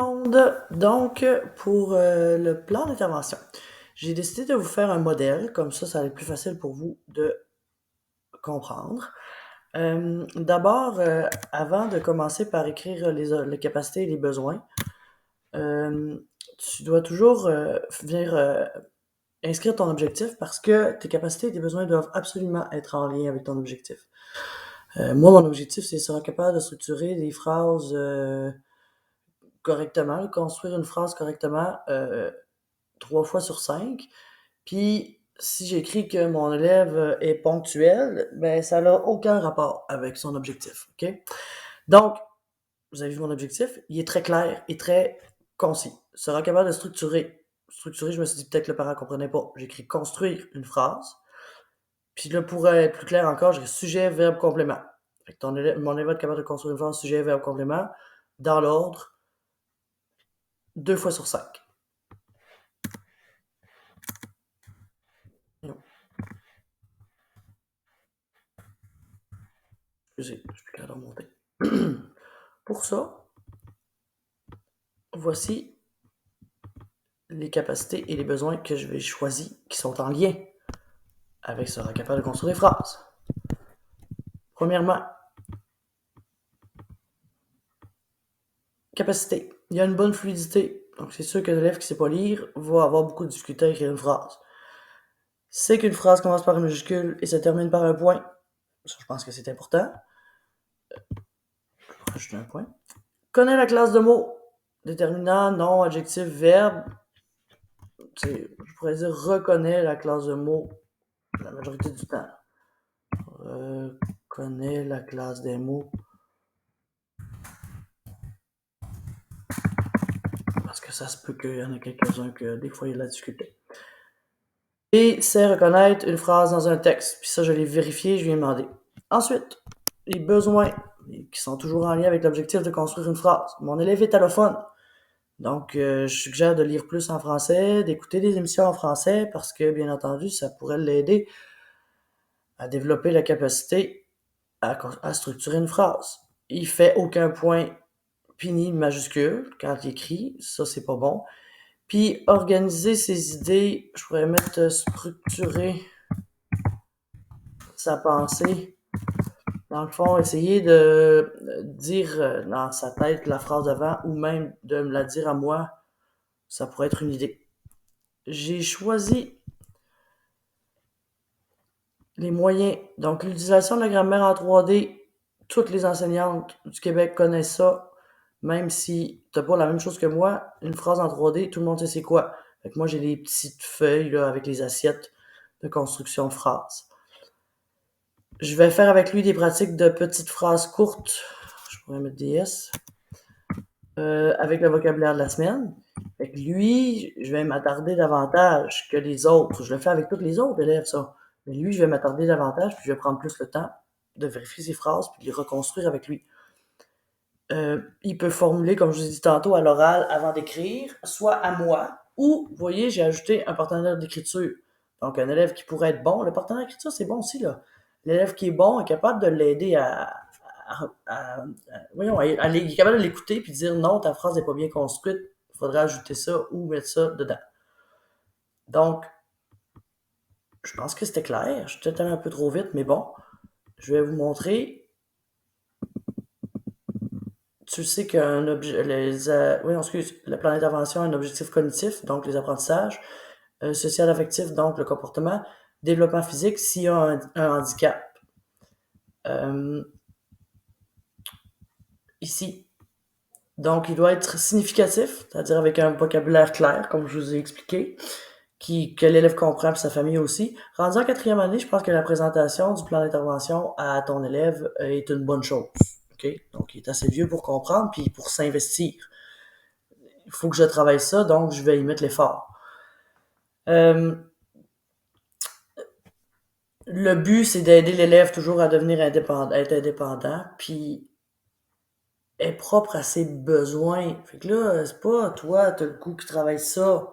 monde! Donc, pour le plan d'intervention, j'ai décidé de vous faire un modèle, comme ça va être plus facile pour vous de comprendre. D'abord, avant de commencer par écrire les capacités et les besoins, tu dois toujours venir inscrire ton objectif parce que tes capacités et tes besoins doivent absolument être en lien avec ton objectif. Moi, mon objectif, c'est être capable de structurer des phrases correctement, construire une phrase correctement 3 fois sur 5. Puis, si j'écris que mon élève est ponctuel, ben ça n'a aucun rapport avec son objectif. OK? Donc, vous avez vu mon objectif, il est très clair et très concis. Sera capable de structurer. Structurer, je me suis dit peut-être que le parent ne comprenait pas. J'écris construire une phrase. Puis là, pour être plus clair encore, j'écris sujet, verbe, complément. Fait que mon élève est capable de construire une phrase sujet, verbe, complément dans l'ordre 2 fois sur 5. Excusez, je suis plus capable de remonter. Pour ça, voici les capacités et les besoins que je vais choisir qui sont en lien avec sera capable de construire des phrases. Premièrement, capacité. Il y a une bonne fluidité. Donc, c'est sûr que l'élève qui ne sait pas lire va avoir beaucoup de difficulté à écrire une phrase. C'est qu'une phrase commence par une majuscule et se termine par un point. Ça, je pense que c'est important. Je vais rajouter un point. Connais la classe de mots. Déterminant, nom, adjectif, verbe. Je pourrais dire reconnais la classe de mots la majorité du temps. Reconnais la classe des mots. Parce que ça se peut qu'il y en ait quelques-uns que des fois il y a de la difficulté. Et c'est reconnaître une phrase dans un texte. Puis ça, je l'ai vérifié, je lui ai demandé. Ensuite, les besoins qui sont toujours en lien avec l'objectif de construire une phrase. Mon élève est allophone. Donc, je suggère de lire plus en français, d'écouter des émissions en français, parce que, bien entendu, ça pourrait l'aider à développer la capacité à structurer une phrase. Il fait aucun point pini majuscule quand il écrit, ça c'est pas bon. Puis organiser ses idées, je pourrais mettre structurer sa pensée. Dans le fond, essayer de dire dans sa tête la phrase d'avant ou même de me la dire à moi, ça pourrait être une idée. J'ai choisi les moyens. Donc, l'utilisation de la grammaire en 3D, toutes les enseignantes du Québec connaissent ça. Même si t'as pas la même chose que moi, une phrase en 3D, tout le monde sait c'est quoi. Fait que moi, j'ai des petites feuilles là, avec les assiettes de construction de phrases. Je vais faire avec lui des pratiques de petites phrases courtes. Je pourrais mettre des S. Avec le vocabulaire de la semaine. Fait que lui, je vais m'attarder davantage que les autres. Je le fais avec tous les autres élèves, ça. Mais lui, je vais m'attarder davantage, puis je vais prendre plus le temps de vérifier ses phrases, puis de les reconstruire avec lui. Il peut formuler, comme je vous ai dit tantôt, à l'oral avant d'écrire, soit à moi, ou, vous voyez, j'ai ajouté un partenaire d'écriture. Donc, un élève qui pourrait être bon. Le partenaire d'écriture, c'est bon aussi, là. L'élève qui est bon est capable de l'aider il est capable de l'écouter puis de dire non, ta phrase n'est pas bien construite, il faudrait ajouter ça ou mettre ça dedans. Donc, je pense que c'était clair. Je suis peut-être allé un peu trop vite, mais bon, je vais vous montrer. Tu sais qu'un objet, le plan d'intervention a un objectif cognitif, donc les apprentissages, social affectif, donc le comportement, développement physique s'il y a un handicap. Ici. Donc, il doit être significatif, c'est-à-dire avec un vocabulaire clair, comme je vous ai expliqué, que l'élève comprend, puis sa famille aussi. Rendu en 4e année, je pense que la présentation du plan d'intervention à ton élève est une bonne chose. Okay? Donc, il est assez vieux pour comprendre, puis pour s'investir. Il faut que je travaille ça, donc je vais y mettre l'effort. Le but, c'est d'aider l'élève toujours à devenir indépendant, être indépendant, puis est propre à ses besoins. Fait que là, c'est pas toi, t'as le coup qui travaille ça.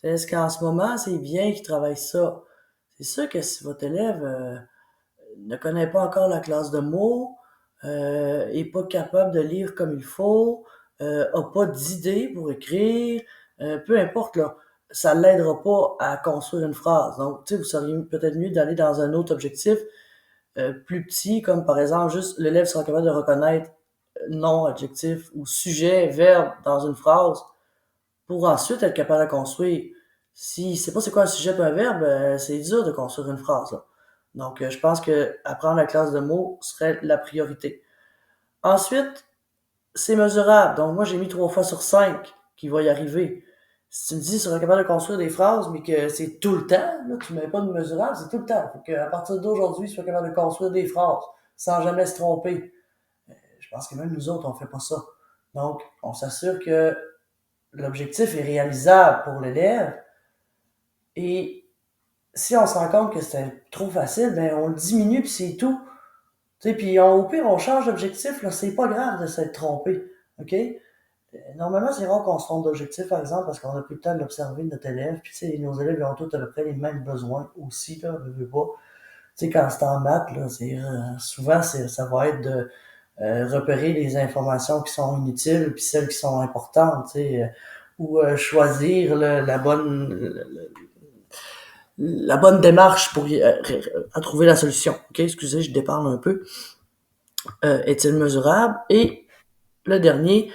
C'est qu'en ce moment, c'est bien qu'il travaille ça. C'est sûr que si votre élève ne connaît pas encore la classe de mots, est pas capable de lire comme il faut, a pas d'idée pour écrire, peu importe, là, ça l'aidera pas à construire une phrase. Donc, tu sais, vous seriez peut-être mieux d'aller dans un autre objectif plus petit, comme par exemple, juste l'élève sera capable de reconnaître nom, adjectif ou sujet, verbe dans une phrase pour ensuite être capable de construire. Si c'est pas c'est quoi un sujet et un verbe, c'est dur de construire une phrase, là. Donc, je pense que apprendre la classe de mots serait la priorité. Ensuite, c'est mesurable. Donc, moi, j'ai mis 3 fois sur 5 qu'il va y arriver. Si tu me dis, tu seras capable de construire des phrases, mais que c'est tout le temps, là, tu mets pas de mesurable, c'est tout le temps. Faut qu'à partir d'aujourd'hui, tu sois capable de construire des phrases sans jamais se tromper. Je pense que même nous autres, on fait pas ça. Donc, on s'assure que l'objectif est réalisable pour l'élève et si on se rend compte que c'est trop facile, ben on le diminue puis c'est tout. Tu sais, puis au pire, on change d'objectif, là, c'est pas grave de s'être trompé. OK? Normalement, c'est rare qu'on se trompe d'objectif, par exemple, parce qu'on a plus le temps d'observer notre élève. Puis, tu sais, nos élèves ils ont tous à peu près les mêmes besoins aussi, là, ne veux pas. Tu sais, quand c'est en maths, là, souvent, ça va être de repérer les informations qui sont inutiles puis celles qui sont importantes, tu sais, ou choisir la bonne démarche pour à trouver la solution. OK, excusez, je déparle un peu. Est-il mesurable? Et le dernier,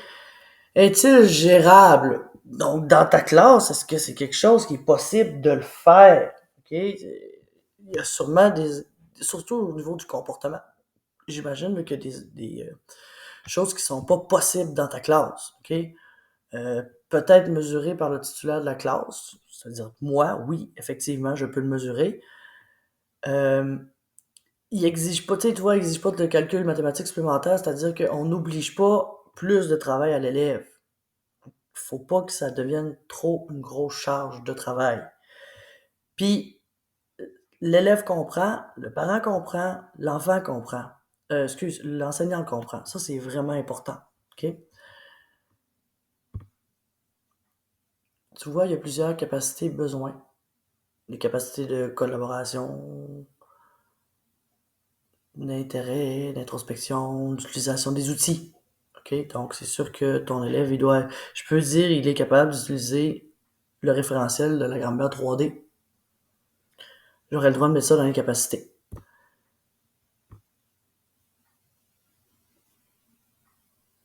est-il gérable? Donc, dans ta classe, est-ce que c'est quelque chose qui est possible de le faire? OK? Il y a sûrement surtout au niveau du comportement. J'imagine qu'il y a des choses qui sont pas possibles dans ta classe. OK? Peut-être mesuré par le titulaire de la classe, c'est-à-dire moi, oui, effectivement, je peux le mesurer. Il exige pas, tu sais, toi, il exige pas de calcul mathématique supplémentaire, c'est-à-dire qu'on n'oblige pas plus de travail à l'élève. Faut pas que ça devienne trop une grosse charge de travail. Puis, l'élève comprend, le parent comprend, l'enfant comprend. L'enseignant comprend. Ça, c'est vraiment important. OK? Tu vois, il y a plusieurs capacités besoins. Les capacités de collaboration, d'intérêt, d'introspection, d'utilisation des outils. OK? Donc, c'est sûr que ton élève, je peux dire, il est capable d'utiliser le référentiel de la grammaire 3D. J'aurais le droit de mettre ça dans les capacités.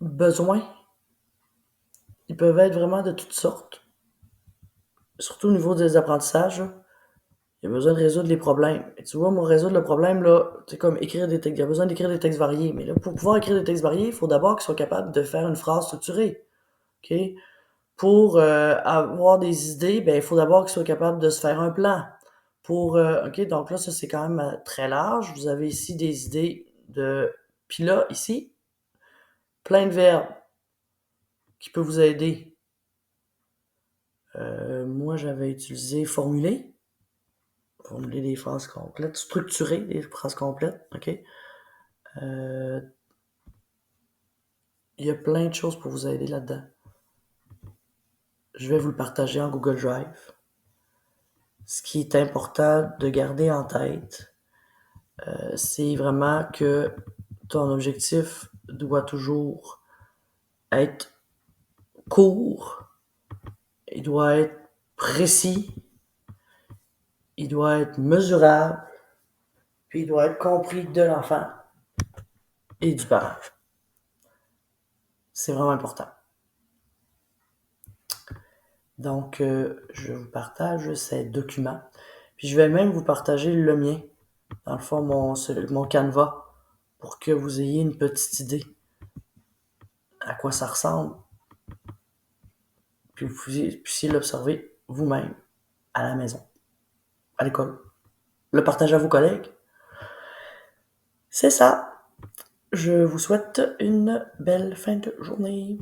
Besoins, ils peuvent être vraiment de toutes sortes. Surtout au niveau des apprentissages, là. Il y a besoin de résoudre les problèmes. Et tu vois, moi, résoudre le problème, là, c'est comme écrire des textes. Il y a besoin d'écrire des textes variés. Mais là, pour pouvoir écrire des textes variés, il faut d'abord qu'ils soient capables de faire une phrase structurée. OK? Pour avoir des idées, ben, il faut d'abord qu'ils soient capables de se faire un plan. OK, donc là, ça, c'est quand même très large. Vous avez ici des idées de... Puis là, ici, plein de verbes qui peuvent vous aider. Moi, j'avais utilisé formuler. Formuler des phrases complètes. Structurer des phrases complètes. OK? Il y a plein de choses pour vous aider là-dedans. Je vais vous le partager en Google Drive. Ce qui est important de garder en tête, c'est vraiment que ton objectif doit toujours être court, il doit être précis, il doit être mesurable, puis il doit être compris de l'enfant et du parent. C'est vraiment important. Donc, je vous partage ces documents. Puis je vais même vous partager le mien, dans le fond, mon Canva, pour que vous ayez une petite idée à quoi ça ressemble, puis vous puissiez l'observer vous-même, à la maison, à l'école. Le partager à vos collègues. C'est ça. Je vous souhaite une belle fin de journée.